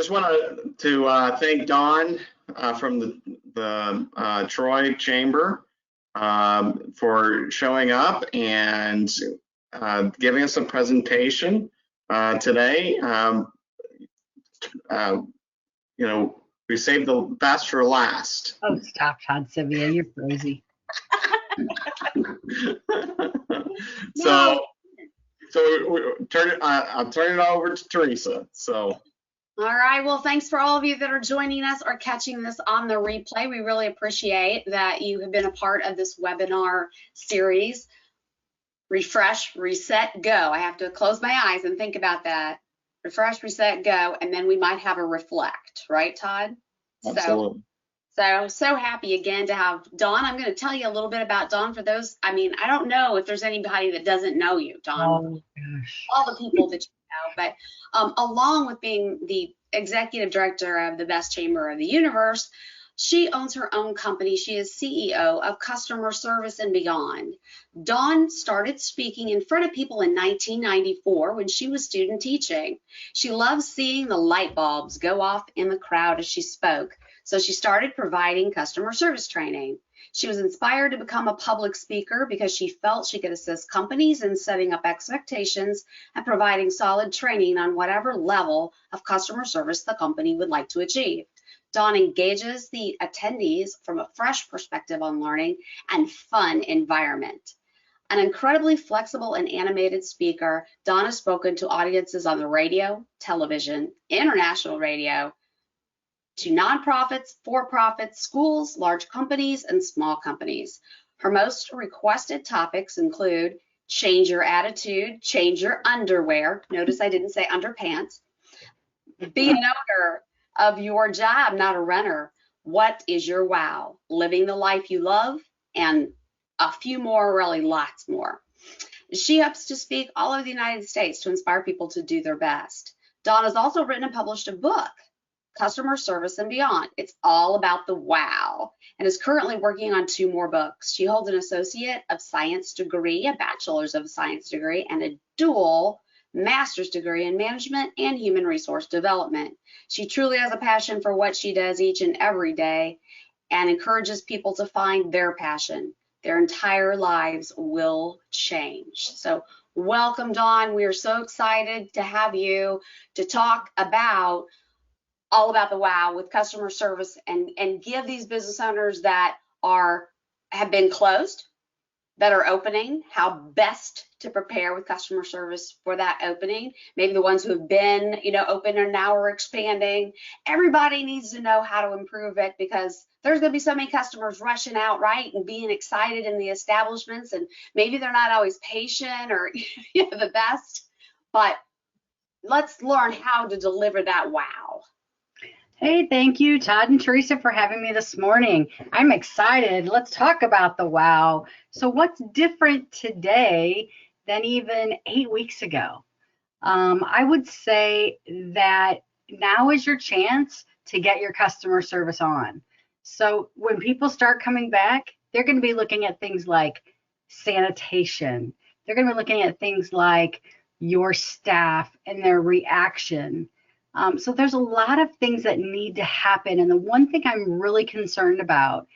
just want to thank Dawn from the Troy Chamber for showing up and giving us a presentation today. You know, we saved the best for last. Oh, stop, Todd Sivia, you're crazy. So I'll turn it over to Teresa. So. All right, well, thanks for all of you that are joining us or catching this on the replay. We really appreciate that you have been a part of this webinar series. Refresh, reset, go. I have to close my eyes and think about that. Refresh, reset, go, and then we might have a reflect, right, Todd? Absolutely. So happy again to have Dawn. I'm going to tell you a little bit about Dawn for those. I mean, I don't know if there's anybody that doesn't know you, Dawn. Oh, gosh. All the people that you know, but along with being the executive director of the best chamber of the universe, she owns her own company. She is CEO of Customer Service and Beyond. Dawn started speaking in front of people in 1994 when she was student teaching. She loves seeing the light bulbs go off in the crowd as she spoke. So she started providing customer service training. She was inspired to become a public speaker because she felt she could assist companies in setting up expectations and providing solid training on whatever level of customer service the company would like to achieve. Dawn engages the attendees from a fresh perspective on learning and fun environment. An incredibly flexible and animated speaker, Dawn has spoken to audiences on the radio, television, international radio, to nonprofits, for-profits, schools, large companies, and small companies. Her most requested topics include change your attitude, change your underwear. Notice I didn't say underpants. Be an owner of your job, not a renter. What is your wow? Living the life you love, and a few more, really lots more. She hopes to speak all over the United States to inspire people to do their best. Dawn has also written and published a book, Customer Service and Beyond. It's all about the wow, and is currently working on 2 more books. She holds an Associate of Science degree, a Bachelor's of Science degree, and a dual master's degree in management and human resource development. She truly has a passion for what she does each and every day and encourages people to find their passion. Their entire lives will change. So welcome, Dawn. We are so excited to have you to talk about all about the wow with customer service and give these business owners that have been closed, that are opening, how best to prepare with customer service for that opening. Maybe the ones who have been, open and now are expanding. Everybody needs to know how to improve it because there's going to be so many customers rushing out, right, and being excited in the establishments, and maybe they're not always patient or the best, but let's learn how to deliver that wow. Hey, thank you, Todd and Teresa, for having me this morning. I'm excited. Let's talk about the wow. So what's different today than even 8 weeks ago? I would say that now is your chance to get your customer service on. So when people start coming back, they're going to be looking at things like sanitation. They're going to be looking at things like your staff and their reaction. So there's a lot of things that need to happen. And the one thing I'm really concerned about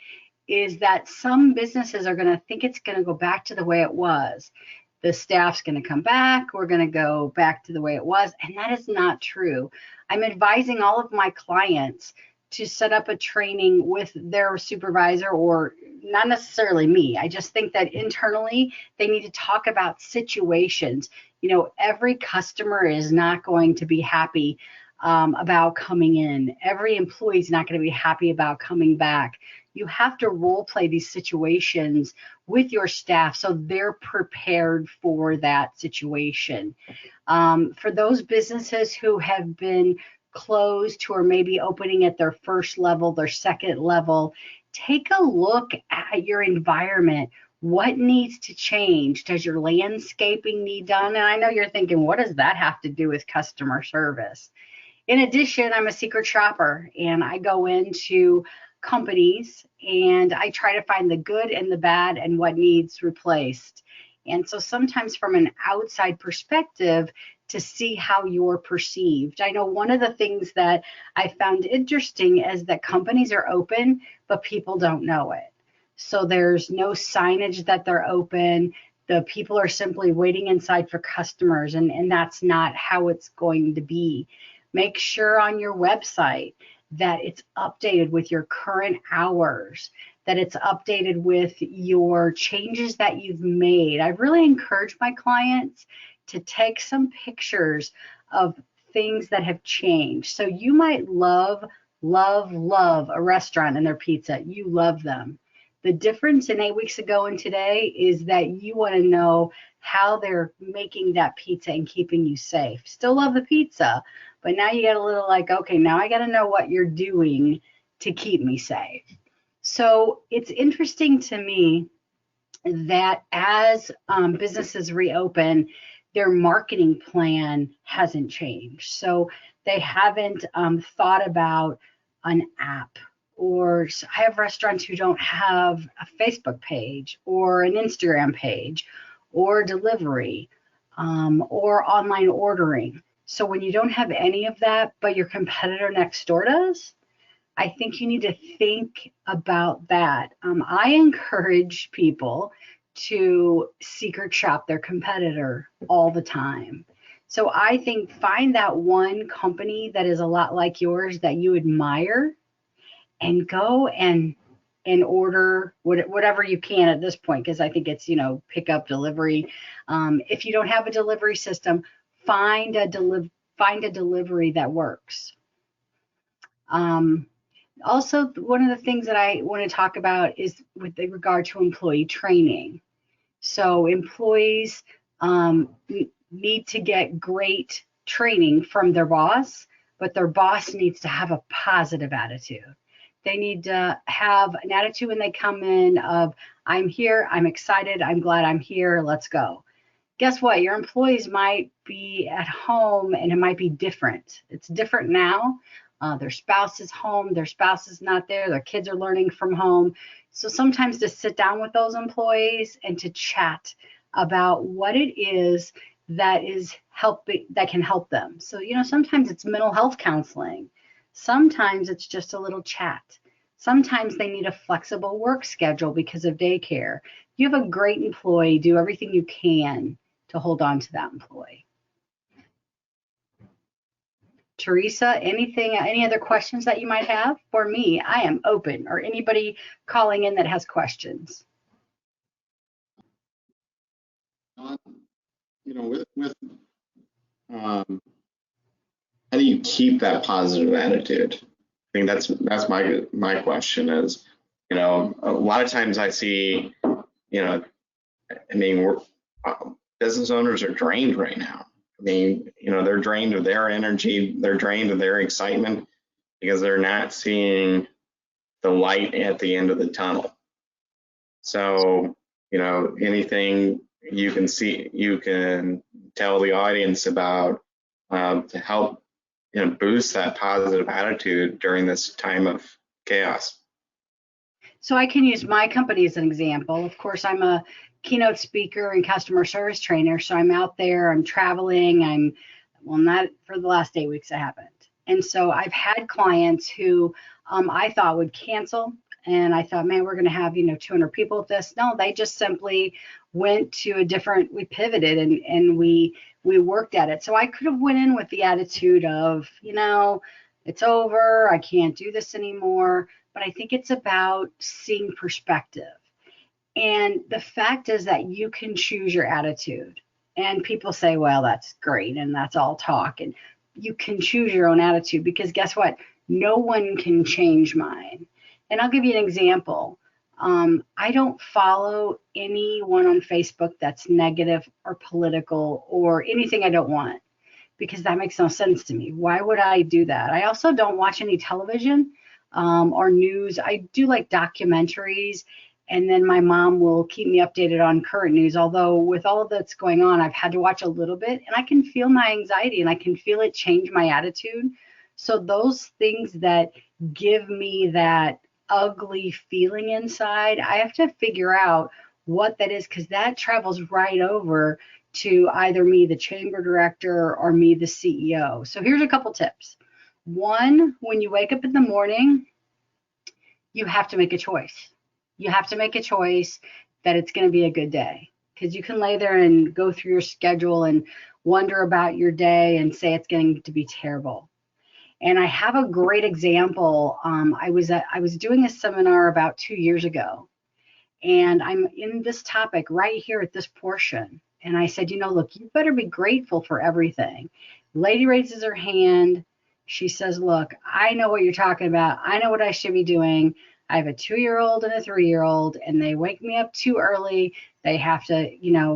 is that some businesses are going to think it's going to go back to the way it was. The staff's going to come back. We're going to go back to the way it was. And that is not true. I'm advising all of my clients to set up a training with their supervisor, or not necessarily me. I just think that internally they need to talk about situations. Every customer is not going to be happy about coming in. Every employee is not going to be happy about coming back. You have to role play these situations with your staff so they're prepared for that situation. For those businesses who have been closed, who are maybe opening at their first level, their second level, take a look at your environment. What needs to change? Does your landscaping need done? And I know you're thinking, what does that have to do with customer service? In addition, I'm a secret shopper, and I go into companies and I try to find the good and the bad and what needs replaced. And so sometimes from an outside perspective, to see how you're perceived. I know one of the things that I found interesting is that companies are open, but people don't know it. So there's no signage that they're open. The people are simply waiting inside for customers, and that's not how it's going to be. Make sure on your website that it's updated with your current hours, that it's updated with your changes that you've made. I really encourage my clients to take some pictures of things that have changed. So you might love a restaurant and their pizza. You love them. The difference in 8 weeks ago and today is that you want to know how they're making that pizza and keeping you safe. Still love the pizza, but now you get a little like, okay, now I got to know what you're doing to keep me safe. So it's interesting to me that as businesses reopen, their marketing plan hasn't changed. So they haven't thought about an app, or I have restaurants who don't have a Facebook page or an Instagram page or delivery or online ordering. So when you don't have any of that, but your competitor next door does, I think you need to think about that. I encourage people to secret shop their competitor all the time. So I think find that one company that is a lot like yours that you admire, and go and order whatever you can at this point, because I think it's, pick up, delivery. If you don't have a delivery system, find a delivery that works. Also, one of the things that I want to talk about is with regard to employee training. So employees need to get great training from their boss, but their boss needs to have a positive attitude. They need to have an attitude when they come in of, I'm here, I'm excited, I'm glad I'm here, let's go. Guess what? Your employees might be at home and it might be different. It's different now. Their spouse is home, their spouse is not there, their kids are learning from home. So sometimes to sit down with those employees and to chat about what it is that can help them. So, sometimes it's mental health counseling. Sometimes it's just a little chat. Sometimes they need a flexible work schedule because of daycare. You have a great employee, do everything you can to hold on to that employee. Teresa, any other questions that you might have for me? I am open, or anybody calling in that has questions. How do you keep that positive attitude? I think that's my question is, a lot of times I see, business owners are drained right now. They're drained of their energy, they're drained of their excitement because they're not seeing the light at the end of the tunnel. So, anything you can tell the audience about to help boost that positive attitude during this time of chaos. So I can use my company as an example. Of course, I'm a keynote speaker and customer service trainer. So I'm out there, I'm traveling, not for the last 8 weeks, I haven't. And so I've had clients who I thought would cancel. And I thought, man, we're going to have, 200 people at this. No, they just simply went to we pivoted and we worked at it. So I could have went in with the attitude of, it's over, I can't do this anymore. But I think it's about seeing perspective. And the fact is that you can choose your attitude. And people say, well, that's great, and that's all talk. And you can choose your own attitude, because guess what? No one can change mine. And I'll give you an example. I don't follow anyone on Facebook that's negative or political or anything I don't want, because that makes no sense to me. Why would I do that? I also don't watch any television or news. I do like documentaries, and then my mom will keep me updated on current news. Although with all that's going on, I've had to watch a little bit, and I can feel my anxiety and I can feel it change my attitude. So those things that give me that ugly feeling inside, I have to figure out what that is, because that travels right over to either me, the chamber director, or me, the CEO. So here's a couple tips. One, when you wake up in the morning, you have to make a choice. You have to make a choice that it's going to be a good day, because you can lay there and go through your schedule and wonder about your day and say it's going to be terrible. And I have a great example. I was doing a seminar about 2 years ago, and I'm in this topic right here at this portion. And I said, look, you better be grateful for everything. Lady raises her hand. She says, look, I know what you're talking about. I know what I should be doing. I have a 2-year-old and a 3-year-old, and they wake me up too early. They have to,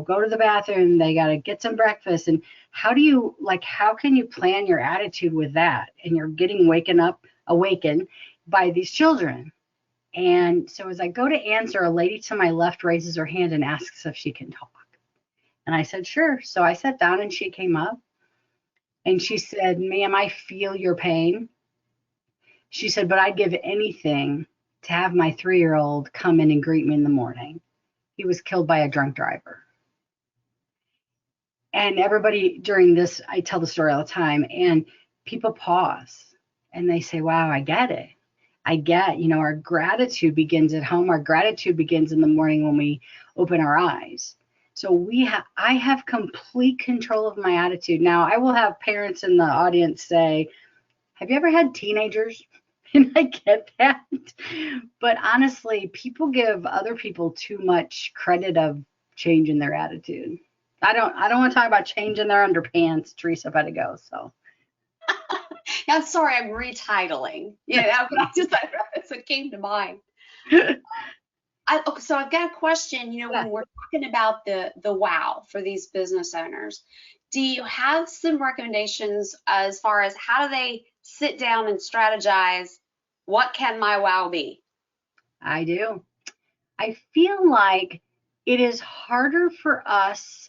go to the bathroom. They got to get some breakfast. And how can you plan your attitude with that? And you're getting awakened by these children. And so as I go to answer, a lady to my left raises her hand and asks if she can talk. And I said, sure. So I sat down and she came up and she said, ma'am, I feel your pain. She said, but I'd give anything to have my 3-year-old come in and greet me in the morning. He was killed by a drunk driver. And everybody during this, I tell the story all the time, and people pause and they say, wow, I get it. Our gratitude begins at home. Our gratitude begins in the morning when we open our eyes. So I have complete control of my attitude. Now, I will have parents in the audience say, have you ever had teenagers? And I get that. But honestly, people give other people too much credit of change in their attitude. I don't want to talk about changing their underpants, Teresa Pedigo. So. I'm sorry, I'm retitling. That's what came to mind. So I've got a question. When we're talking about the wow for these business owners, do you have some recommendations as far as how do they sit down and strategize? What can my wow be? I do. I feel like it is harder for us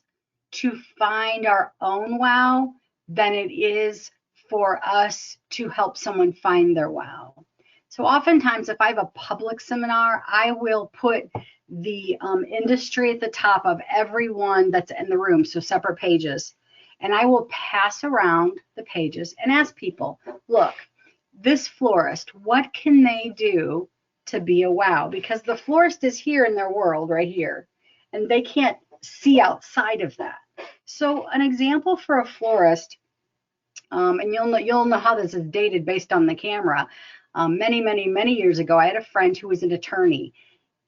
to find our own wow than it is for us to help someone find their wow. So oftentimes, if I have a public seminar, I will put the industry at the top of everyone that's in the room, so separate pages. And I will pass around the pages and ask people, look, this florist, what can they do to be a wow? Because the florist is here in their world right here, and they can't see outside of that. So an example for a florist, and you'll know how this is dated based on the camera. Many years ago, I had a friend who was an attorney,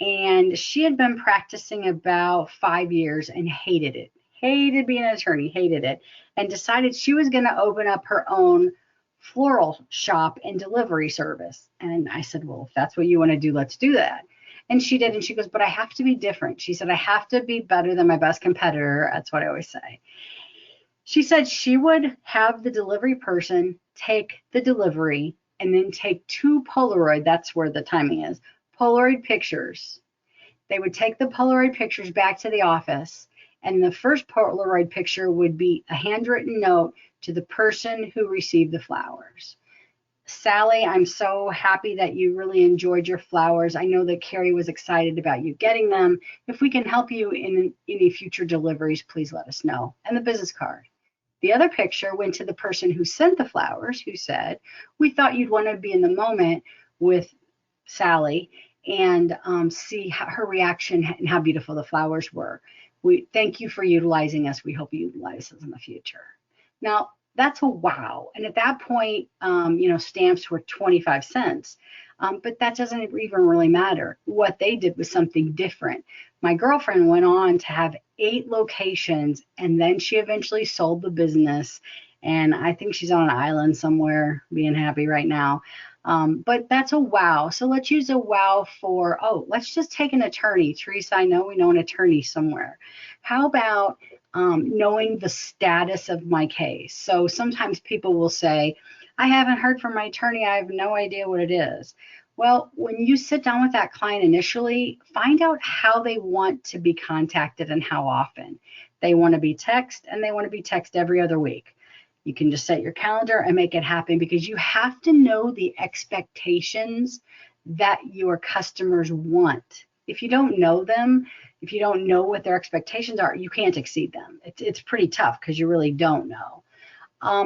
and she had been practicing about 5 years and hated it. Hated being an attorney, hated it, and decided she was going to open up her own floral shop and delivery service. And I said, well, if that's what you want to do, let's do that. And she did. And she goes, but I have to be different. She said, I have to be better than my best competitor. That's what I always say. She said she would have the delivery person take the delivery and then take 2 Polaroid, that's where the timing is, Polaroid pictures. They would take the Polaroid pictures back to the office, and the first Polaroid picture would be a handwritten note to the person who received the flowers. Sally, I'm so happy that you really enjoyed your flowers. I know that Carrie was excited about you getting them. If we can help you in any future deliveries, please let us know. And the business card. The other picture went to the person who sent the flowers, who said, we thought you'd want to be in the moment with Sally and see her reaction and how beautiful the flowers were. We thank you for utilizing us. We hope you utilize us in the future. Now, that's a wow. And at that point, stamps were 25 cents. But that doesn't even really matter. What they did was something different. My girlfriend went on to have 8 locations, and then she eventually sold the business. And I think she's on an island somewhere being happy right now. But that's a wow. So let's use a wow for, let's just take an attorney. Teresa, I know we know an attorney somewhere. How about knowing the status of my case? So sometimes people will say, I haven't heard from my attorney. I have no idea what it is. Well, when you sit down with that client initially, find out how they want to be contacted and how often. They want to be text, and they want to be text every other week. You can just set your calendar and make it happen, because you have to know the expectations that your customers want. If you don't know them, if you don't know what their expectations are, you can't exceed them. It's pretty tough because you really don't know.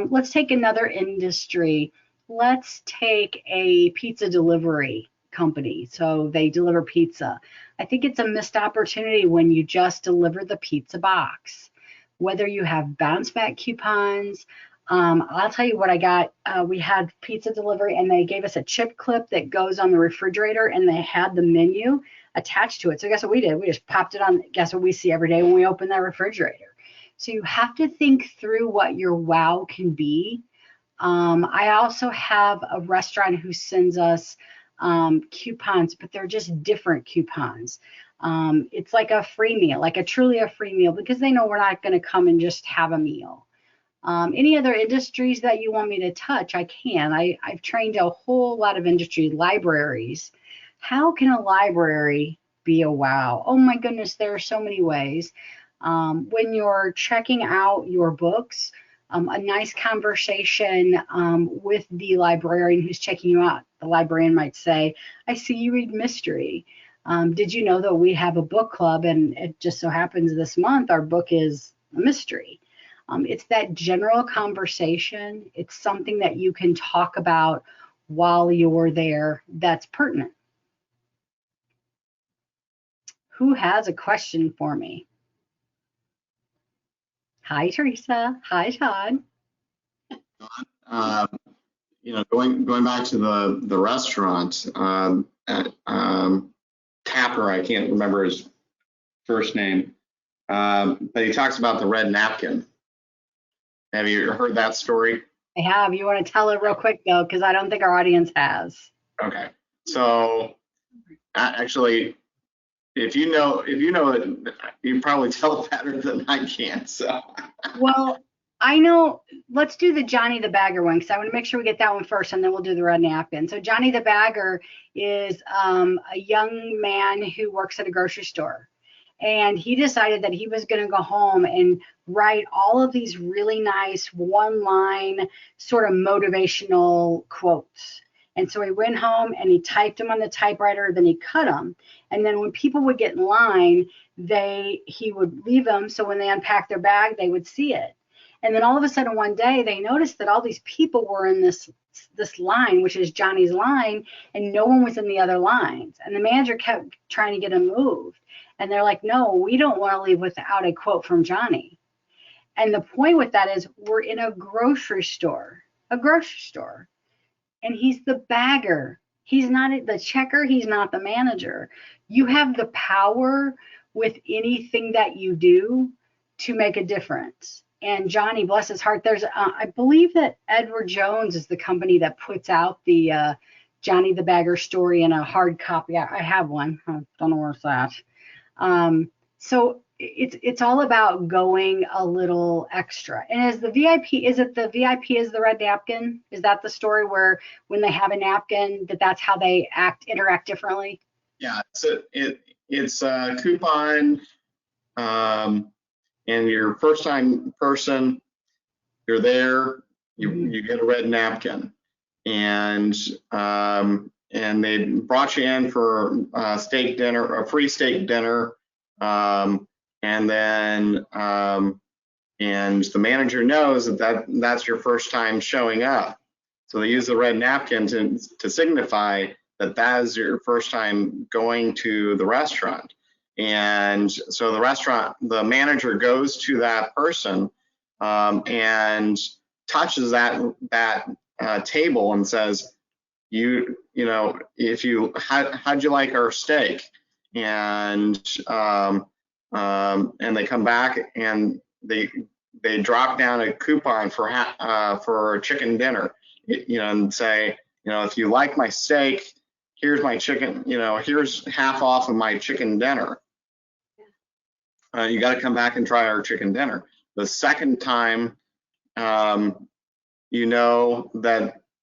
Let's take another industry. Let's take a pizza delivery company. So they deliver pizza. I think it's a missed opportunity when you just deliver the pizza box. Whether you have bounce back coupons, I'll tell you what I got. We had pizza delivery and they gave us a chip clip that goes on the refrigerator and they had the menu attached to it. So guess what we did? We just popped it on. Guess what we see every day when we open that refrigerator? So you have to think through what your wow can be. I also have a restaurant who sends us coupons, but they're just different coupons. It's like a free meal, like a truly a free meal, because they know we're not going to come and just have a meal. Any other industries that you want me to touch, I can. I've trained a whole lot of industry libraries. How can a library be a wow? Oh my goodness, there are so many ways. When you're checking out your books, a nice conversation with the librarian who's checking you out. The librarian might say, I see you read mystery. Did you know that we have a book club, and it just so happens this month our book is a mystery. It's that general conversation. It's something that you can talk about while you're there that's pertinent. Who has a question for me? Hi, Teresa. Hi, Todd. Going back to the restaurant, Tapper, I can't remember his first name, but he talks about the red napkin. Have you heard that story? I have. You want to tell it real quick though, because I don't think our audience has. Okay. So actually, if you know it, you probably tell it better than I can. So. Well, I know. Let's do the Johnny the Bagger one because I want to make sure we get that one first, and then we'll do the red napkin. So Johnny the Bagger is a young man who works at a grocery store. And he decided that he was going to go home and write all of these really nice one-line sort of motivational quotes. And so he went home and he typed them on the typewriter, then he cut them. And then when people would get in line, he would leave them. So when they unpacked their bag, they would see it. And then all of a sudden one day they noticed that all these people were in this line, which is Johnny's line, and no one was in the other lines. And the manager kept trying to get him moved. And they're like, no, we don't want to leave without a quote from Johnny. And the point with that is we're in a grocery store, and he's the bagger. He's not the checker. He's not the manager. You have the power with anything that you do to make a difference. And Johnny, bless his heart, there's, I believe that Edward Jones is the company that puts out the Johnny the Bagger story in a hard copy. I have one. I don't know where it's at. So it's all about going a little extra. And is the VIP, is it the VIP is the red napkin? Is that the story where when they have a napkin, that's how they interact differently? Yeah, it's a coupon, and your first time person, you're there, you get a red napkin, and they brought you in for a steak dinner, a free steak dinner, and then and the manager knows that's your first time showing up, so they use the red napkin to signify that is your first time going to the restaurant. And so the manager goes to that person and touches that table and says, how'd you like our steak? And they come back and they drop down a coupon for a chicken dinner, and say, if you like my steak, here's my chicken, here's half off of my chicken dinner. You got to come back and try our chicken dinner. The second time, that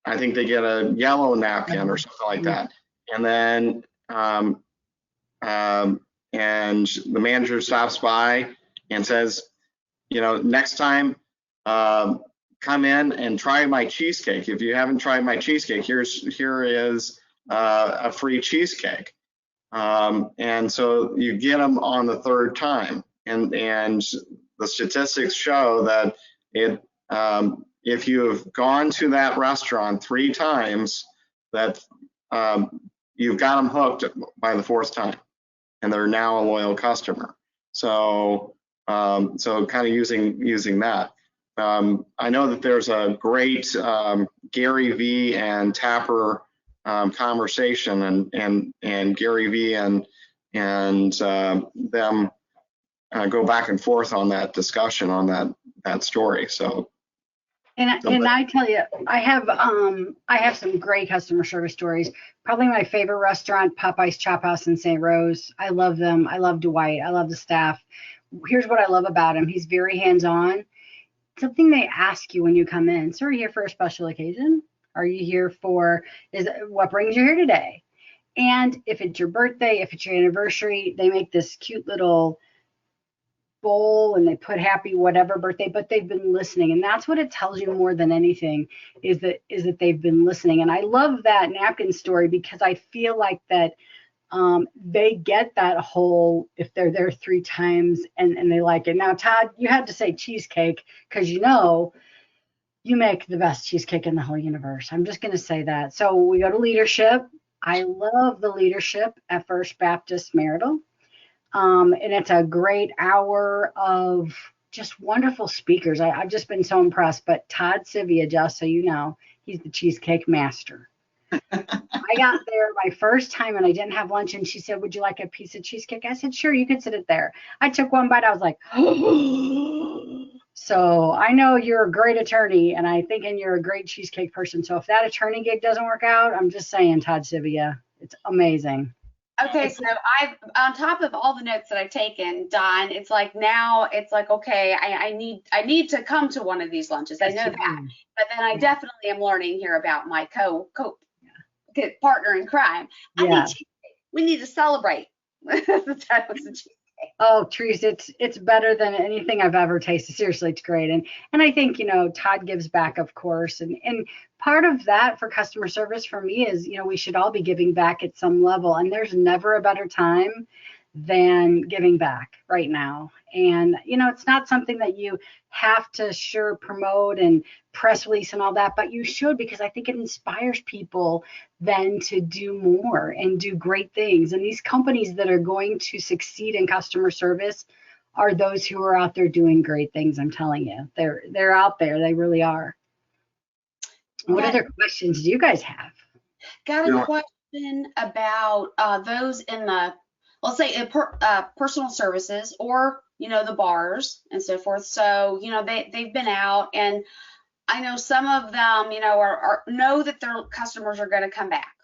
I think they get a yellow napkin or something like that. And then, and the manager stops by and says, next time, come in and try my cheesecake. If you haven't tried my cheesecake, here is a free cheesecake. And so you get them on the third time. And the statistics show that if you have gone to that restaurant 3 times, that you've got them hooked by the 4th time, and they're now a loyal customer. So so kind of using that. I know that there's a great Gary Vee and Tapper conversation, and Gary Vee and them go back and forth on that discussion on that story. So. And I tell you, I have some great customer service stories. Probably my favorite restaurant, Popeye's Chop House in St. Rose. I love them. I love Dwight. I love the staff. Here's what I love about him. He's very hands-on. Something they ask you when you come in. So are you here for a special occasion? Are you here for, what brings you here today? And if it's your birthday, if it's your anniversary, they make this cute little bowl and they put happy whatever birthday, but they've been listening. And that's what it tells you more than anything, is that they've been listening. And I love that napkin story, because I feel like that they get that whole, if they're there 3 times and they like it. Now, Todd, you had to say cheesecake, because you make the best cheesecake in the whole universe. I'm just going to say that. So we go to leadership. I love the leadership at First Baptist Marital. And it's a great hour of just wonderful speakers. I've just been so impressed. But Todd Sivia, just so you know, he's the cheesecake master. I got there my first time and I didn't have lunch, and she said, would you like a piece of cheesecake? I said, sure, you can sit it there. I took one bite. I was like, so I know you're a great attorney, and I think you're a great cheesecake person. So if that attorney gig doesn't work out, I'm just saying, Todd Sivia, it's amazing. Okay, so I've, on top of all the notes that I've taken, Don, it's like now it's like, okay, I need to come to one of these lunches. I know that, but then I definitely am learning here about my partner in crime. We need to celebrate. That was a cheesecake. Oh, Teresa, it's better than anything I've ever tasted. Seriously, it's great. And I think, Todd gives back, of course. And part of that for customer service for me is, we should all be giving back at some level. And there's never a better time than giving back right now. And, it's not something that you have to sure promote and press release and all that, but you should, because I think it inspires people then to do more and do great things. And these companies that are going to succeed in customer service are those who are out there doing great things. I'm telling you, they're out there. They really are. What other questions do you guys have? Got a question about those in the, let's say, personal services, or the bars and so forth. So they've been out, and I know some of them know that their customers are going to come back,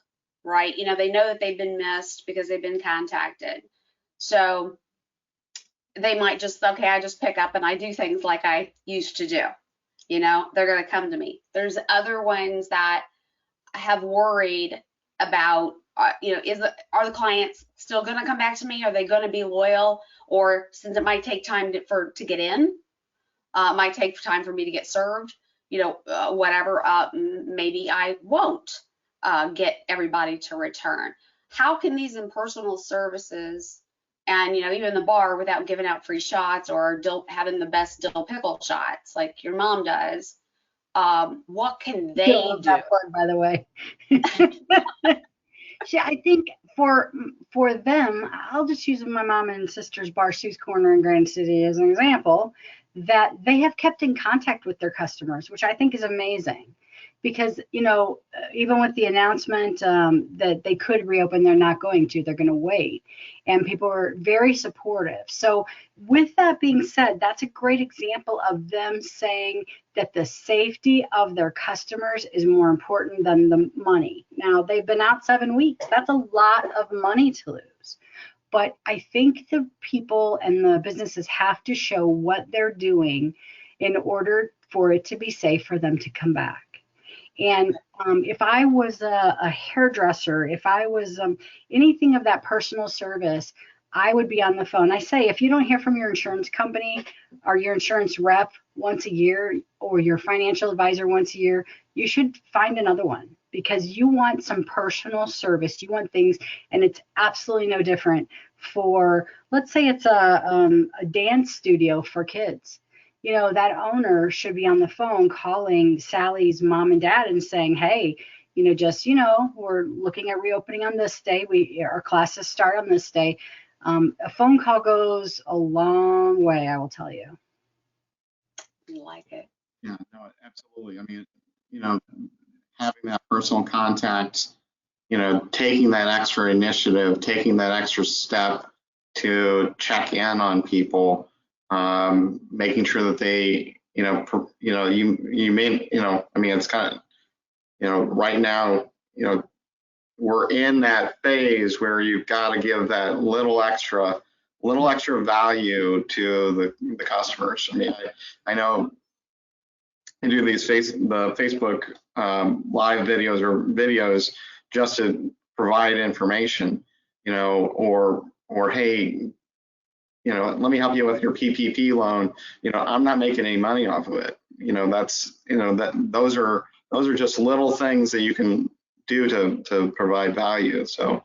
right? They know that they've been missed because they've been contacted. So they might just, okay, I just pick up and I do things like I used to do. They're going to come to me. There's other ones that I have worried about, are the clients still going to come back to me? Are they going to be loyal? Or since it might take time to get in, it might take time for me to get served, whatever, maybe I won't get everybody to return. How can these impersonal services and, even the bar, without giving out free shots or having the best dill pickle shots like your mom does, what can they do? That plug, by the way. See, I think for them, I'll just use my mom and sister's bar, Sue's Corner in Grand City, as an example, that they have kept in contact with their customers, which I think is amazing. Because, even with the announcement that they could reopen, they're not going to, they're going to wait. And people are very supportive. So with that being said, that's a great example of them saying that the safety of their customers is more important than the money. Now, they've been out 7 weeks. That's a lot of money to lose. But I think the people and the businesses have to show what they're doing in order for it to be safe for them to come back. And if I was a hairdresser, if I was anything of that personal service, I would be on the phone. I say, if you don't hear from your insurance company or your insurance rep once a year, or your financial advisor once a year, you should find another one. because you want some personal service. You want things, and it's absolutely no different for, let's say it's a dance studio for kids. You know, that owner should be on the phone calling Sally's mom and dad and saying, hey, you know, just, you know, we're looking at reopening on this day. Our classes start on this day. A phone call goes a long way, I will tell you. You like it. Yeah, no, absolutely. I mean, you know, having that personal contact, you know, taking that extra initiative, taking that extra step to check in on people, making sure that they, you may, I mean, it's kind of, right now, we're in that phase where you've got to give that little extra value to the customers. I mean, I know I do these the Facebook live videos just to provide information, or hey, let me help you with your PPP loan. I'm not making any money off of it. Those are just little things that you can do to provide value. So,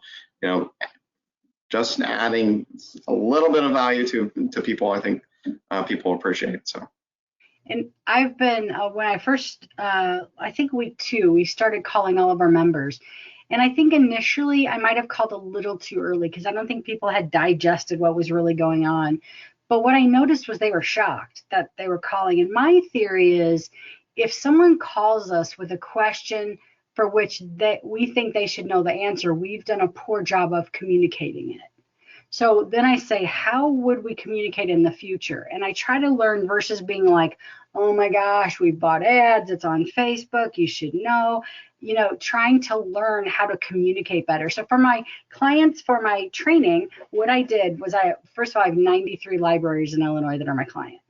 just adding a little bit of value to people, I think people appreciate. So. And I've been, when I first, I think week 2, we started calling all of our members. And I think initially I might have called a little too early because I don't think people had digested what was really going on. But what I noticed was they were shocked that they were calling. And my theory is if someone calls us with a question for which we think they should know the answer, we've done a poor job of communicating it. So then I say, how would we communicate in the future? And I try to learn versus being like, oh my gosh, we bought ads, it's on Facebook, you should know, trying to learn how to communicate better. So for my clients, for my training, what I did was first of all, I have 93 libraries in Illinois that are my client.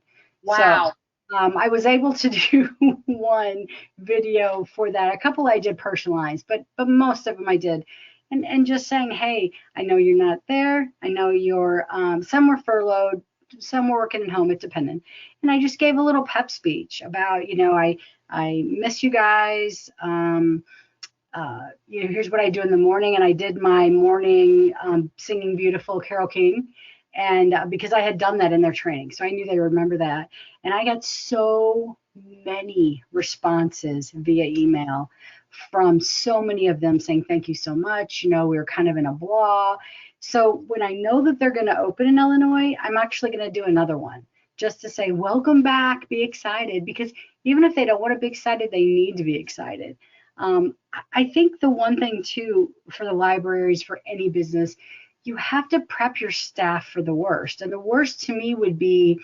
Wow. So, I was able to do one video for that. A couple I did personalized, but most of them I did. And just saying, hey, I know you're not there. I know you're, some were furloughed, some were working at home, it depended. And I just gave a little pep speech about, I miss you guys. Here's what I do in the morning. And I did my morning singing beautiful Carole King. And because I had done that in their training. So I knew they remember that. And I got so many responses via email from so many of them saying, thank you so much. We were kind of in a blah. So when I know that they're going to open in Illinois, I'm actually going to do another one just to say, welcome back, be excited. Because even if they don't want to be excited, they need to be excited. I think the one thing too, for the libraries, for any business, you have to prep your staff for the worst. And the worst to me would be,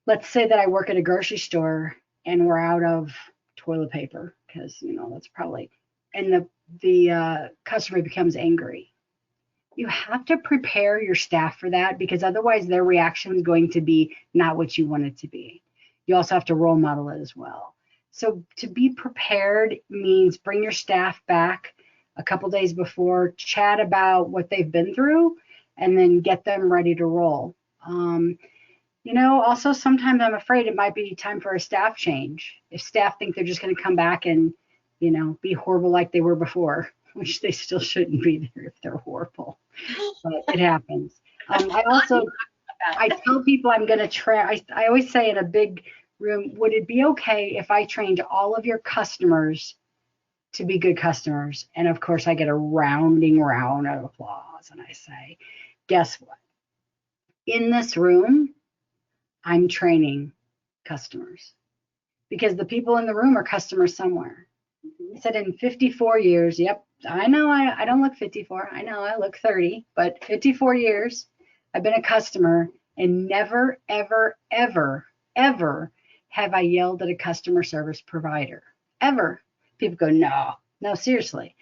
let's say that I work at a grocery store and we're out of toilet paper because that's probably, and the customer becomes angry. You have to prepare your staff for that because otherwise their reaction is going to be not what you want it to be. You also have to role model it as well. So to be prepared means bring your staff back a couple days before, chat about what they've been through, and then get them ready to roll. Also sometimes I'm afraid it might be time for a staff change. If staff think they're just going to come back and, be horrible like they were before, which they still shouldn't be there if they're horrible, but it happens. I tell people I'm going to try, I always say in a big room, would it be okay if I trained all of your customers to be good customers? And of course I get a rounding round of applause and I say, guess what? In this room, I'm training customers because the people in the room are customers somewhere. I said in 54 years, yep, I know I don't look 54. I know I look 30, but 54 years I've been a customer and never, ever, ever, ever have I yelled at a customer service provider, ever. People go, no, seriously.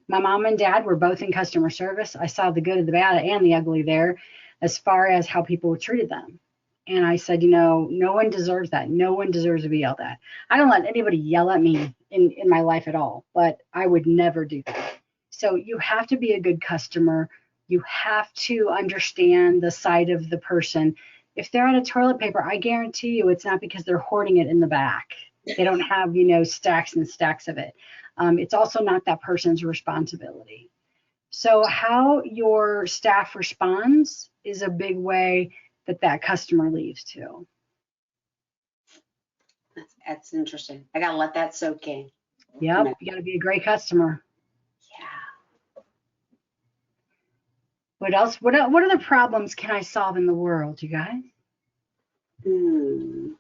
My mom and dad were both in customer service. I saw the good, the bad, and the ugly there as far as how people treated them. And I said, no one deserves that. No one deserves to be yelled at. I don't let anybody yell at me in my life at all, but I would never do that. So you have to be a good customer. You have to understand the side of the person. If they're out of toilet paper, I guarantee you it's not because they're hoarding it in the back. They don't have, stacks and stacks of it. It's also not that person's responsibility. So how your staff responds is a big way that that customer leaves too. That's interesting. I gotta let that soak in. Yep, you got to be a great customer. Yeah. What else? What other problems can I solve in the world, you guys? Things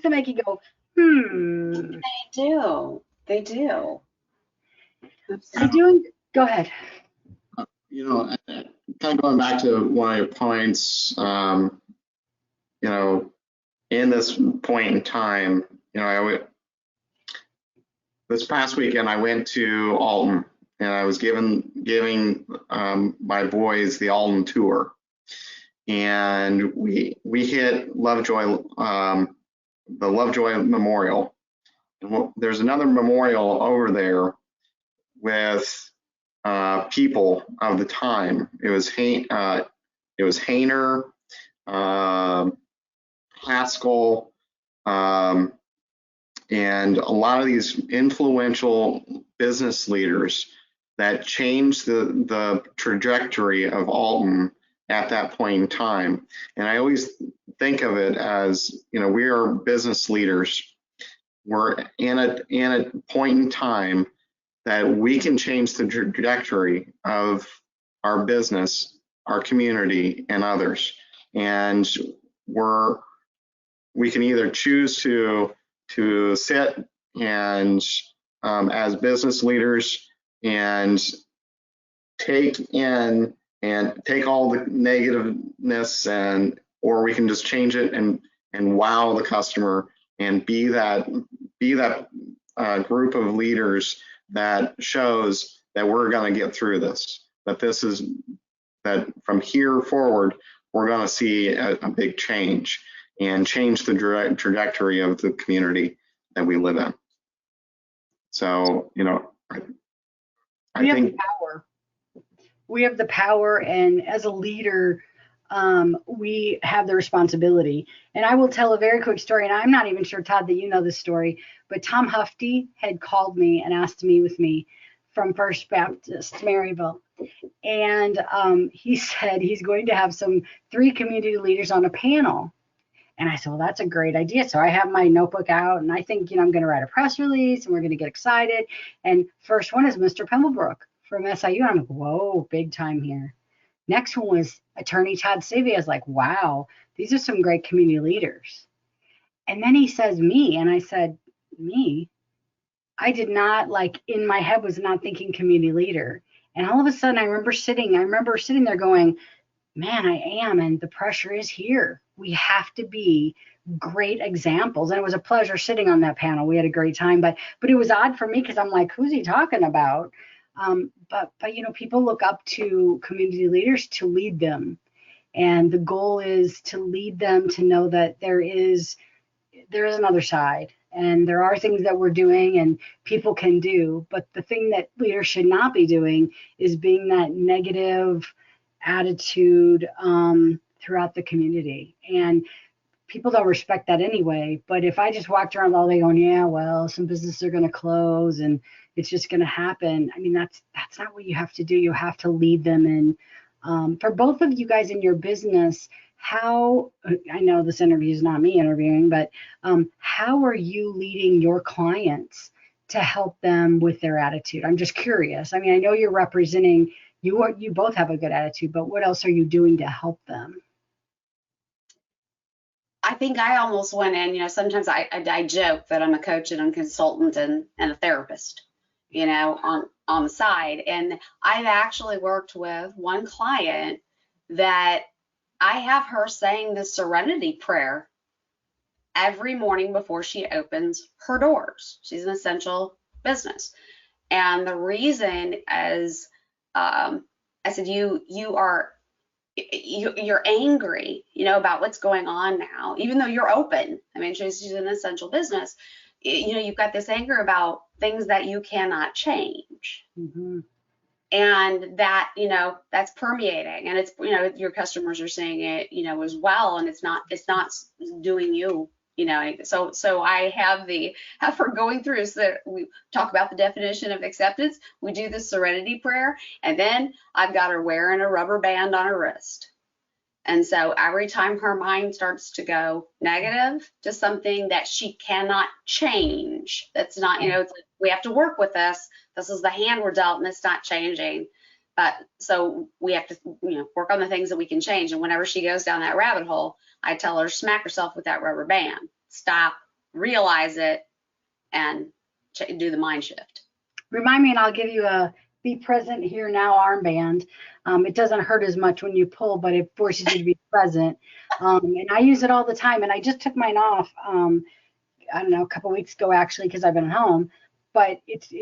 that make you go, They do. They do. I'm doing, go ahead. You know, kind of going back to one of your points, you know, in this point in time, you know, this past weekend I went to Alton and I was giving my boys the Alton tour, and we hit Lovejoy, the Lovejoy Memorial. And there's another memorial over there with people of the time. It was Hayner, Haskell, and a lot of these influential business leaders that changed the trajectory of Alton at that point in time. And I always think of it as, you know, we are business leaders. We're in a point in time that we can change the trajectory of our business, our community, and others. And we can either choose to sit and as business leaders and take all the negativeness, or we can just change it and wow the customer and be that group of leaders that shows that we're going to get through this, that from here forward we're going to see a big change and change the trajectory of the community that we live in. So, you know, I think the power. We have the power, and as a leader, we have the responsibility. And I will tell a very quick story, and I'm not even sure, Todd, that you know this story, but Tom Hufty had called me and asked to meet with me from First Baptist Maryville. And he said he's going to have 3 community leaders on a panel. And I said, well, that's a great idea. So I have my notebook out, and I think, you know, I'm going to write a press release, and we're going to get excited. And first one is Mr. Pimblebrook from SIU. I'm like, whoa, big time here. Next one was Attorney Todd Sivia. I was like, wow, these are some great community leaders. And then he says me, and I said, me? I did not, like, in my head was not thinking community leader. And all of a sudden I remember sitting there going, man, I am, and the pressure is here. We have to be great examples. And it was a pleasure sitting on that panel. We had a great time, but it was odd for me because I'm like, who's he talking about? But you know, people look up to community leaders to lead them. And the goal is to lead them to know that there is another side, and there are things that we're doing and people can do. But the thing that leaders should not be doing is being that negative attitude throughout the community. And people don't respect that anyway. But if I just walked around all day going, yeah, well, some businesses are going to close and it's just going to happen. I mean, that's not what you have to do. You have to lead them. And for both of you guys in your business, how, I know this interview is not me interviewing, but how are you leading your clients to help them with their attitude? I'm just curious. I mean, I know you're representing, you both have a good attitude, but what else are you doing to help them? I think I almost went in, you know, sometimes I joke that I'm a coach and a consultant and a therapist, you know, on the side. And I've actually worked with one client that I have her saying the serenity prayer every morning before she opens her doors. She's an essential business. And the reason is, I said, you're angry, you know, about what's going on now, even though you're open. I mean, she's an essential business. You know, you've got this anger about things that you cannot change. Mm-hmm. And that, you know, that's permeating, and it's, you know, your customers are saying it, you know, as well. And it's not doing you So I have her going through, so that we talk about the definition of acceptance. We do the serenity prayer, and then I've got her wearing a rubber band on her wrist. And so every time her mind starts to go negative to something that she cannot change, that's not, it's like, we have to work with this. This is the hand we're dealt, and it's not changing. But so we have to, work on the things that we can change. And whenever she goes down that rabbit hole, I tell her, smack herself with that rubber band. Stop, realize it, and do the mind shift. Remind me, and I'll give you a be present here now armband. It doesn't hurt as much when you pull, but it forces you to be present. And I use it all the time. And I just took mine off, I don't know, a couple weeks ago, actually, because I've been home. But it's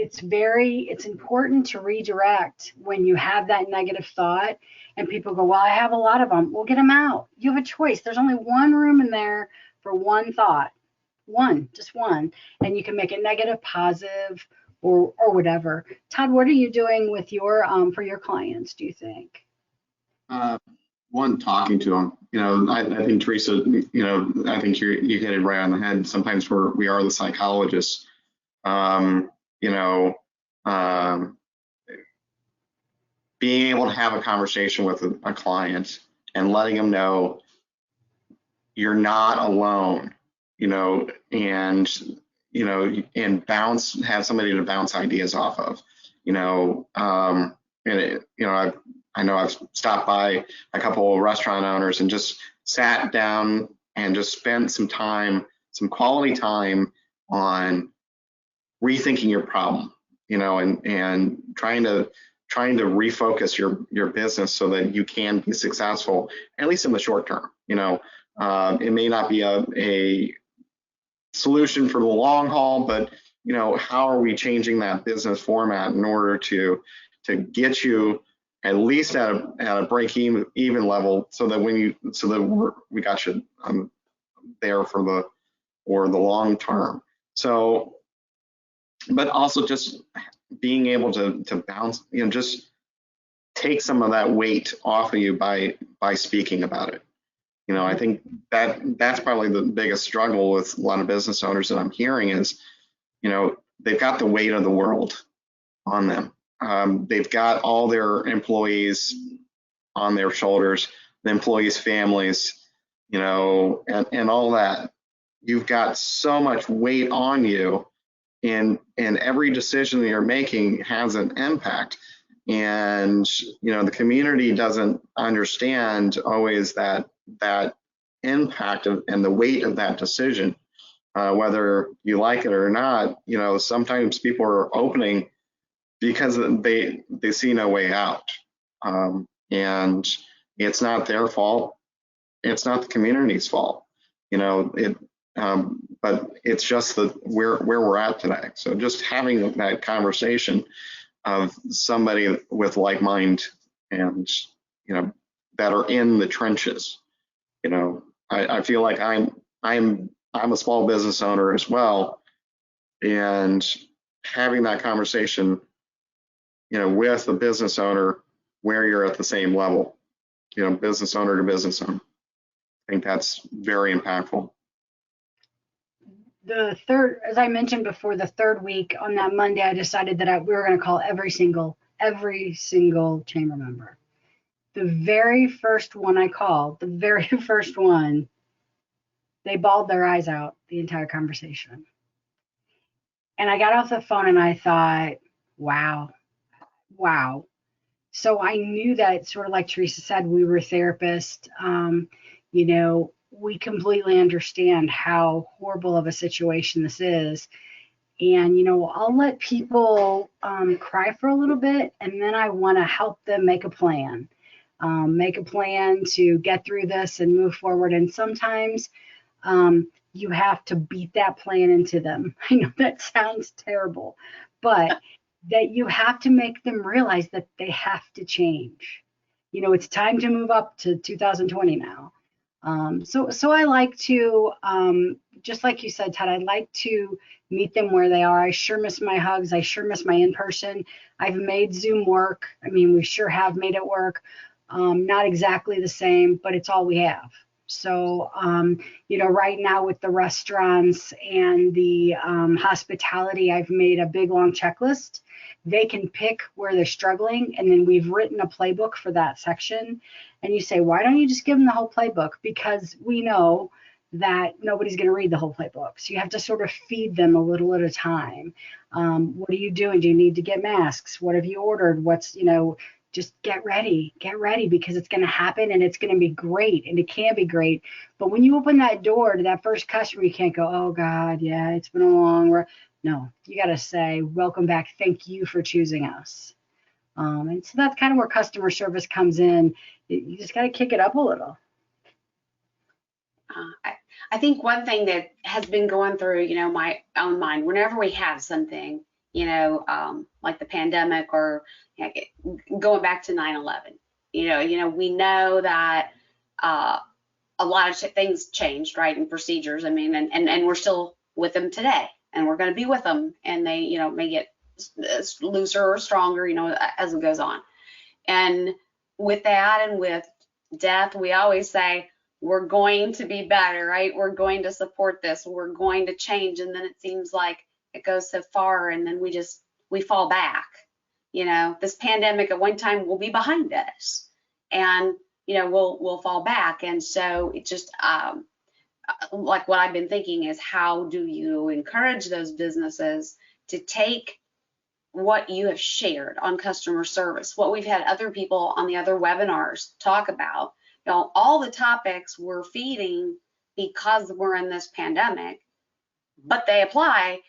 important to redirect when you have that negative thought and people go, well, I have a lot of them. Well, get them out. You have a choice. There's only one room in there for one thought, just one. And you can make it negative, positive, or whatever. Todd, what are you doing with your for your clients, do you think? One, talking to them. I think Teresa, I think you hit it right on the head. Sometimes we are the psychologists. Being able to have a conversation with a client and letting them know you're not alone, and have somebody to bounce ideas off of, I know I've stopped by a couple of restaurant owners and just sat down and just spent some quality time on rethinking your problem, and trying to refocus your business so that you can be successful, at least in the short term. It may not be a solution for the long haul, but how are we changing that business format in order to get you at least at a break even level, so that we got you there for the long term. So, but also just being able to bounce, just take some of that weight off of you by speaking about it. I think that's probably the biggest struggle with a lot of business owners that I'm hearing is, they've got the weight of the world on them. They've got all their employees on their shoulders, the employees' families, and all that. You've got so much weight on you, and every decision that you're making has an impact. And, the community doesn't understand always that impact and the weight of that decision, whether you like it or not. Sometimes people are opening because they see no way out, and it's not their fault. It's not the community's fault, but it's just where we're at today. So just having that conversation of somebody with like mind and that are in the trenches. I feel like I'm a small business owner as well, and having that conversation with the business owner where you're at the same level, business owner to business owner. I think that's very impactful. The third, as I mentioned before, the third week on that Monday, I decided that we were going to call every single chamber member. The very first one I called, they bawled their eyes out the entire conversation. And I got off the phone and I thought, wow. So I knew that, sort of like Teresa said, we were therapists. We completely understand how horrible of a situation this is. And, I'll let people cry for a little bit, and then I want to help them make a plan to get through this and move forward. And sometimes you have to beat that plan into them. I know that sounds terrible, but that you have to make them realize that they have to change. It's time to move up to 2020 now. So I like to, just like you said, Todd, I'd like to meet them where they are. I sure miss my hugs. I sure miss my in-person. I've made Zoom work. I mean, we sure have made it work. Not exactly the same, but it's all we have. So, right now with the restaurants and the hospitality, I've made a big long checklist. They can pick where they're struggling, and then we've written a playbook for that section. And you say, why don't you just give them the whole playbook? Because we know that nobody's going to read the whole playbook. So you have to sort of feed them a little at a time. What are you doing? Do you need to get masks? What have you ordered? Just get ready because it's going to happen and it's going to be great and it can be great. But when you open that door to that first customer, you can't go, oh God, yeah, it's been a long road. No, you got to say, welcome back. Thank you for choosing us. And so that's kind of where customer service comes in. You just got to kick it up a little. I think one thing that has been going through, my own mind, whenever we have something, like the pandemic or going back to 9/11, we know that a lot of things changed, right, and procedures. I mean, and we're still with them today, and we're going to be with them, and they, may get looser or stronger, as it goes on. And with that and with death, we always say, we're going to be better, right? We're going to support this. We're going to change. And then it seems like it goes so far and then we fall back. This pandemic at one time will be behind us and, we'll fall back. And so it just, like what I've been thinking is how do you encourage those businesses to take what you have shared on customer service, what we've had other people on the other webinars talk about, all the topics we're feeding because we're in this pandemic, but they apply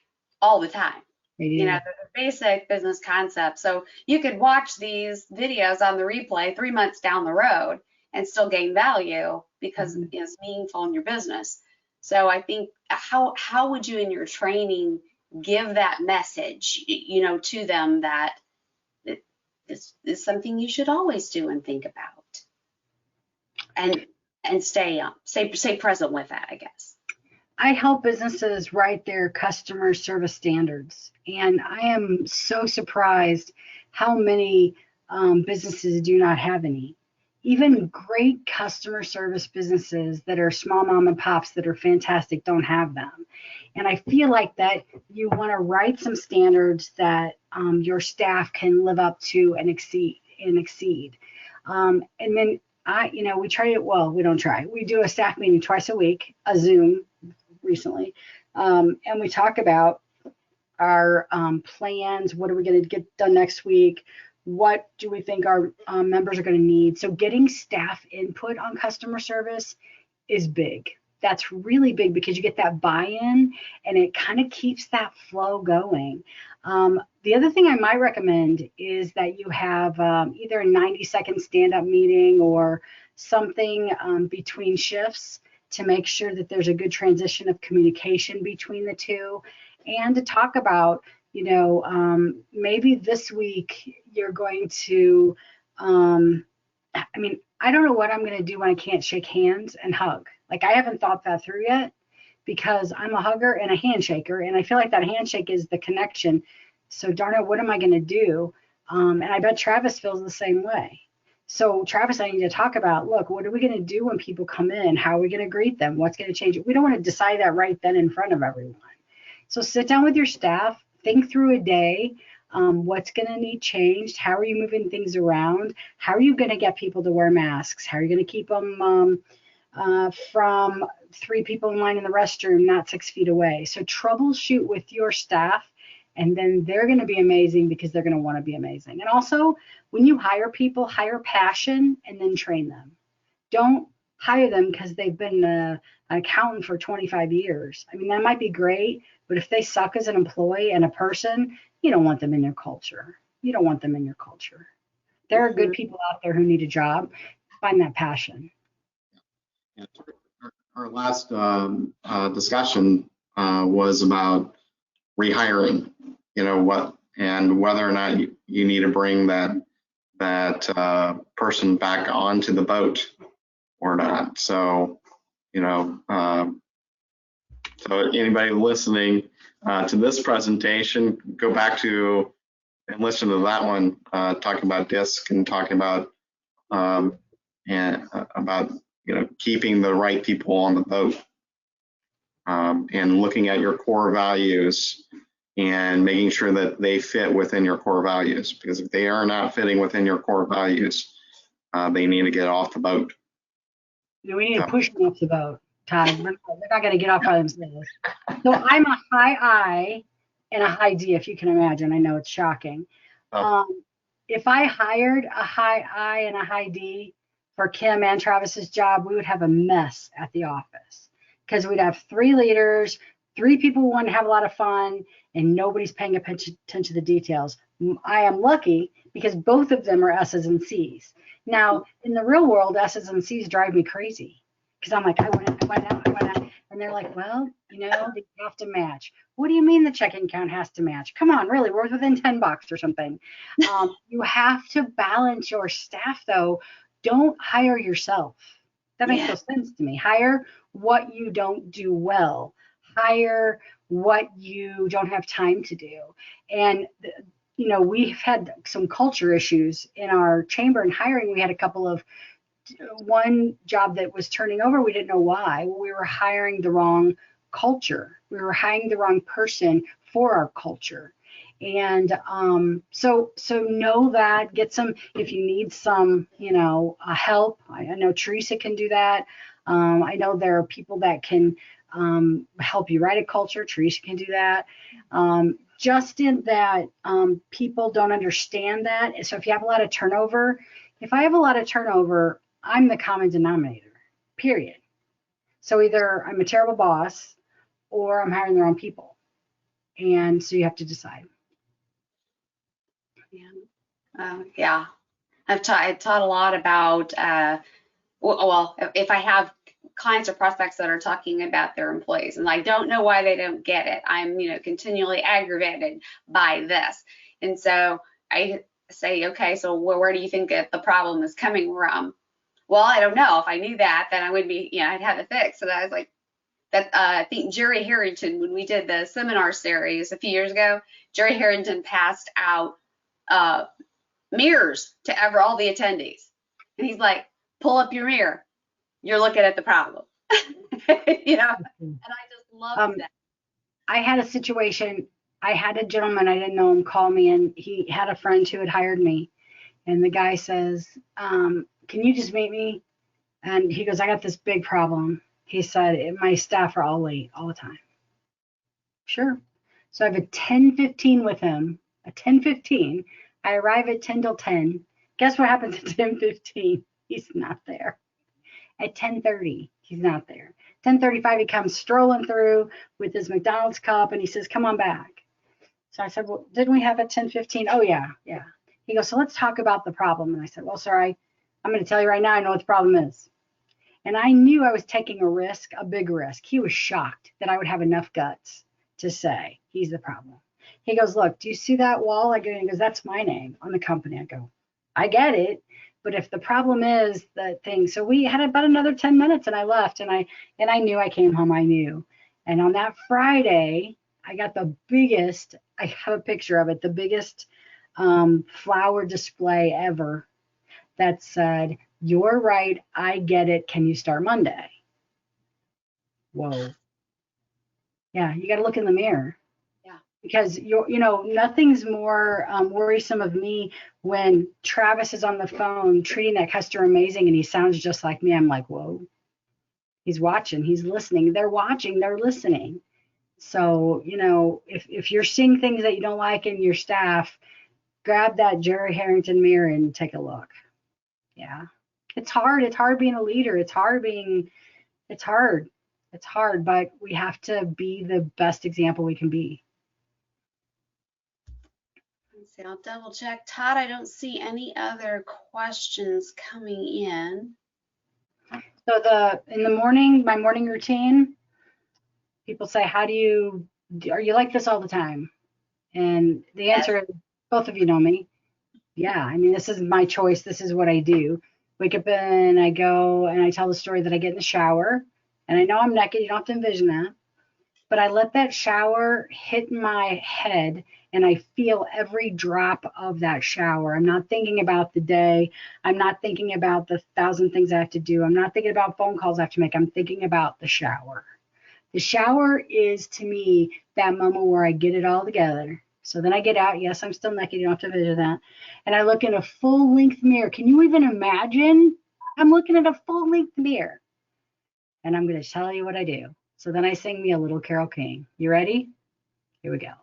all the time. The basic business concepts. So you could watch these videos on the replay 3 months down the road and still gain value because it's meaningful in your business. So I think how would you in your training give that message, to them that this is something you should always do and think about? And stay present with that, I guess. I help businesses write their customer service standards, and I am so surprised how many businesses do not have any. Even great customer service businesses that are small mom and pops that are fantastic don't have them. And I feel like that you want to write some standards that your staff can live up to and exceed. And then we try it. Well, we don't try. We do a staff meeting twice a week, a Zoom recently, and we talk about our plans. What are we going to get done next week? What do we think our members are going to need? So getting staff input on customer service is big. That's really big because you get that buy-in and it kind of keeps that flow going. The other thing I might recommend is that you have either a 90-second stand-up meeting or something between shifts to make sure that there's a good transition of communication between the two, and to talk about, maybe this week you're going to, I don't know what I'm going to do when I can't shake hands and hug. Like, I haven't thought that through yet because I'm a hugger and a handshaker, and I feel like that handshake is the connection. So darn it, what am I going to do? And I bet Travis feels the same way. So Travis, I need to talk about, look, what are we going to do when people come in? How are we going to greet them? What's going to change? We don't want to decide that right then in front of everyone. So sit down with your staff, think through a day. What's going to need changed? How are you moving things around? How are you going to get people to wear masks? How are you going to keep them from 3 people in line in the restroom, not 6 feet away? So troubleshoot with your staff, and then they're going to be amazing because they're going to want to be amazing. And also, when you hire people, hire passion and then train them. Don't hire them because they've been an accountant for 25 years. I mean, that might be great, but if they suck as an employee and a person, you don't want them in your culture. You don't want them in your culture. There are good people out there who need a job. Find that passion. Our last discussion was about rehiring, and whether or not you need to bring that person back onto the boat or not. So, so anybody listening to this presentation, go back to and listen to that one, talking about DISC and talking about about keeping the right people on the boat, and looking at your core values and making sure that they fit within your core values. Because if they are not fitting within your core values, they need to get off the boat. We need to push them off the boat, Todd. They're not going to get off by themselves. So I'm a high I and a high D, if you can imagine. I know it's shocking. If I hired a high I and a high D for Kim and Travis's job, we would have a mess at the office, because we'd have 3 leaders, 3 people who want to have a lot of fun, and nobody's paying attention to the details. I am lucky because both of them are S's and C's. Now, in the real world, S's and C's drive me crazy, because I'm like, I want to. And they're like, well, they have to match. What do you mean the checking account has to match? Come on, really, we're within $10 or something. You have to balance your staff, though. Don't hire yourself. That makes no sense to me. Hire what you don't do well. Hire what you don't have time to do. And we've had some culture issues in our chamber and hiring. We had a couple of one job that was turning over. We didn't know why. We were hiring the wrong culture. We were hiring the wrong person for our culture. And so know that, get some, if you need some, help. I know Teresa can do that. I know there are people that can help you write a culture. Teresa can do that. Just in that people don't understand that. So if you have a lot of turnover, if I have a lot of turnover, I'm the common denominator, period. So either I'm a terrible boss or I'm hiring the wrong people. And so you have to decide. Yeah. I've taught a lot about, if I have clients or prospects that are talking about their employees and I don't know why they don't get it, I'm, continually aggravated by this. And so I say, okay, so where do you think that the problem is coming from? Well, I don't know. If I knew that, then I would be, I'd have it fixed. So I was like, I think Jerry Harrington, when we did the seminar series a few years ago, Jerry Harrington passed out mirrors to all the attendees. And he's like, pull up your mirror. You're looking at the problem. And I just love that. I had a situation. I had a gentleman, I didn't know him, call me, and he had a friend who had hired me. And the guy says, can you just meet me? And he goes, I got this big problem. He said, my staff are all late all the time. Sure. So I have a 10:15 with him, a 10:15. I arrive at 10 till 10. Guess what happens at 10:15? He's not there. At 10:30, he's not there. 10:35, he comes strolling through with his McDonald's cup, and he says, come on back. So I said, well, didn't we have at 10:15? Oh, yeah. He goes, so let's talk about the problem. And I said, well, sir, I'm going to tell you right now, I know what the problem is. And I knew I was taking a risk, a big risk. He was shocked that I would have enough guts to say, he's the problem. He goes, look, do you see that wall? I go, and he goes, that's my name on the company. I go, I get it. But if the problem is the thing, so we had about another 10 minutes and I left, and I knew, I came home, I knew. And on that Friday, I got the biggest, I have a picture of it, the biggest flower display ever that said, you're right, I get it, can you start Monday? Whoa. Yeah, you got to look in the mirror. Yeah. Because nothing's more worrisome of me when Travis is on the phone treating that customer amazing and he sounds just like me. I'm like, whoa. He's watching, he's listening. They're watching, they're listening. So, if you're seeing things that you don't like in your staff, grab that Jerry Harrington mirror and take a look. Yeah. It's hard. It's hard being a leader. It's hard, but we have to be the best example we can be. Let's see, I'll double check. Todd, I don't see any other questions coming in. So in the morning, my morning routine, people say, are you like this all the time? And the answer is, both of you know me. Yeah, this is my choice. This is what I do. Wake up and I go and I tell the story that I get in the shower. And I know I'm naked. You don't have to envision that. but I let that shower hit my head and I feel every drop of that shower. I'm not thinking about the day. I'm not thinking about the 1,000 things I have to do. I'm not thinking about phone calls I have to make. I'm thinking about the shower. The shower is, to me, that moment where I get it all together. So then I get out. Yes, I'm still naked. You don't have to vision that. And I look in a full-length mirror. Can you even imagine? I'm looking at a full-length mirror. And I'm going to tell you what I do. So then I sing me a little Carole King. You ready? Here we go.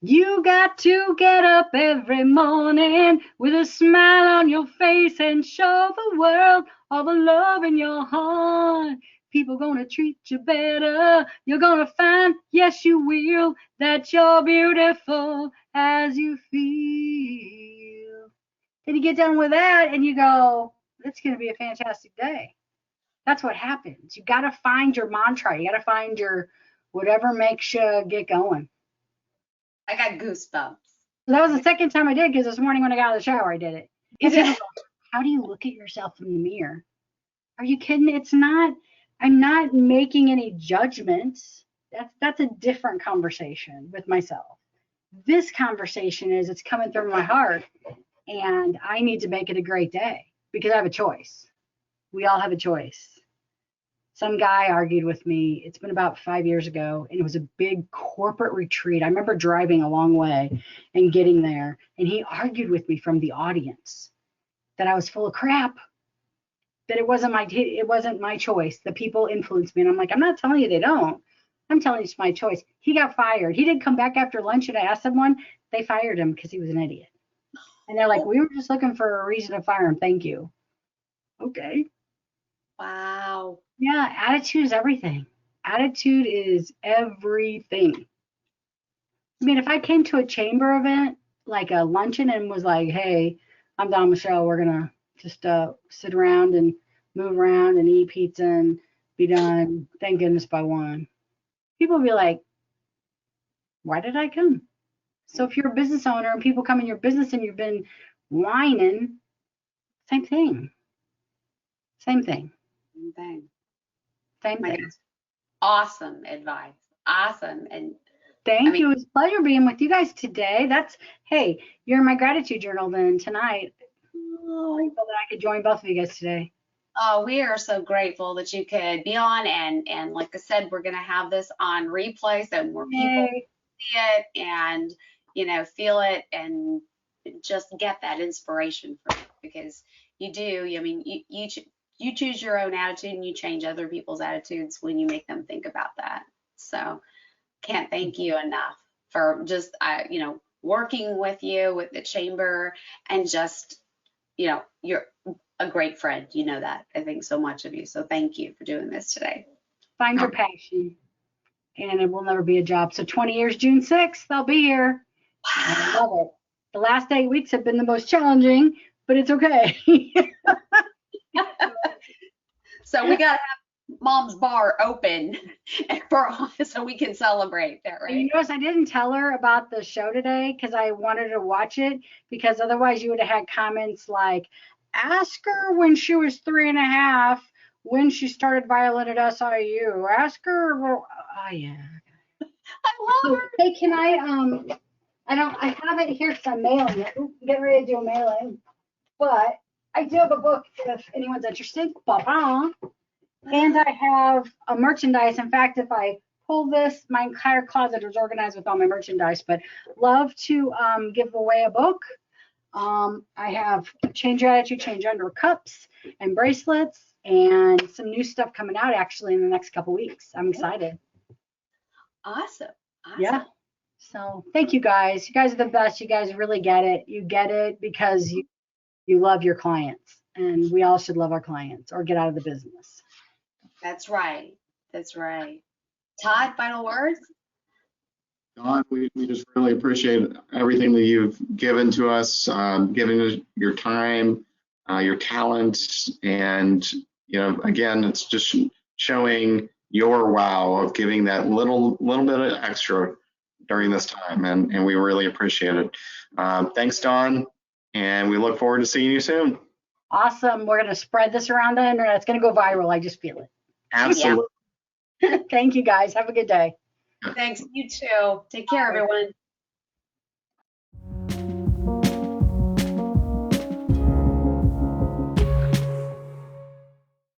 You got to get up every morning with a smile on your face and show the world all the love in your heart. People gonna treat you better. You're gonna find, yes you will, that you're beautiful as you feel. Then you get done with that and you go, it's gonna be a fantastic day. That's what happens. You gotta find your mantra. You gotta find your whatever makes you get going. I got goosebumps. So that was the second time I did, because this morning when I got out of the shower, I did it. Is it? How do you look at yourself in the mirror? Are you kidding? It's not, I'm not making any judgments. That's a different conversation with myself. This conversation is, it's coming through my heart and I need to make it a great day because I have a choice. We all have a choice. Some guy argued with me. It's been about 5 years ago, and it was a big corporate retreat. I remember driving a long way and getting there, and he argued with me from the audience that I was full of crap, that it wasn't my choice. The people influenced me, and I'm like, I'm not telling you they don't. I'm telling you it's my choice. He got fired. He didn't come back after lunch, and I asked someone. They fired him because he was an idiot. And they're like, we were just looking for a reason to fire him. Thank you. Okay. Wow. Yeah, attitude is everything. Attitude is everything. I mean, if I came to a chamber event, like a luncheon, and was like, hey, I'm Don Mushill, we're going to just sit around and move around and eat pizza and be done, thank goodness, by 1. People would be like, why did I come? So if you're a business owner and people come in your business and you've been whining, same thing. Same thing. Same thing. Same thing. Awesome advice. Awesome. And thank you. It was a pleasure being with you guys today. Hey, you're in my gratitude journal then tonight. I'm grateful that I could join both of you guys today. Oh, we are so grateful that you could be on. And like I said, we're going to have this on replay so more people see it and, feel it and just get that inspiration from it, because you do. I mean, you choose your own attitude and you change other people's attitudes when you make them think about that. So can't thank you enough for just, working with you with the chamber and just, you're a great friend. You know that. I think so much of you. So thank you for doing this today. Find your passion and it will never be a job. So 20 years, June 6th, I'll be here. Wow. I love it. The last 8 weeks have been the most challenging, but it's okay. So we got to have Mom's Bar open so we can celebrate that, right? You notice I didn't tell her about the show today because I wanted to watch it, because otherwise you would have had comments like, ask her when she was 3.5, when she started violin at SIU. Ask her. Oh, yeah. I love her. Hey, can I have it here because I'm mailing it. I'm getting ready to do a mailing. But I do have a book if anyone's interested. Ba-ba. And I have a merchandise. In fact, if I pull this, my entire closet is organized with all my merchandise, but love to give away a book. I have Change Your Attitude, Change Under cups and bracelets and some new stuff coming out actually in the next couple weeks. I'm excited. Awesome. Yeah. So thank you guys. You guys are the best. You guys really get it. You get it because you love your clients, and we all should love our clients or get out of the business. That's right. That's right. Todd, final words? Don, we just really appreciate everything that you've given to us, giving us your time, your talent, and again, it's just showing your wow of giving that little bit of extra during this time, and we really appreciate it. Thanks, Don, and we look forward to seeing you soon. Awesome. We're going to spread this around the internet. It's going to go viral. I just feel it. Absolutely. Yeah. Thank you, guys. Have a good day. Thanks. You too. Take care, everyone.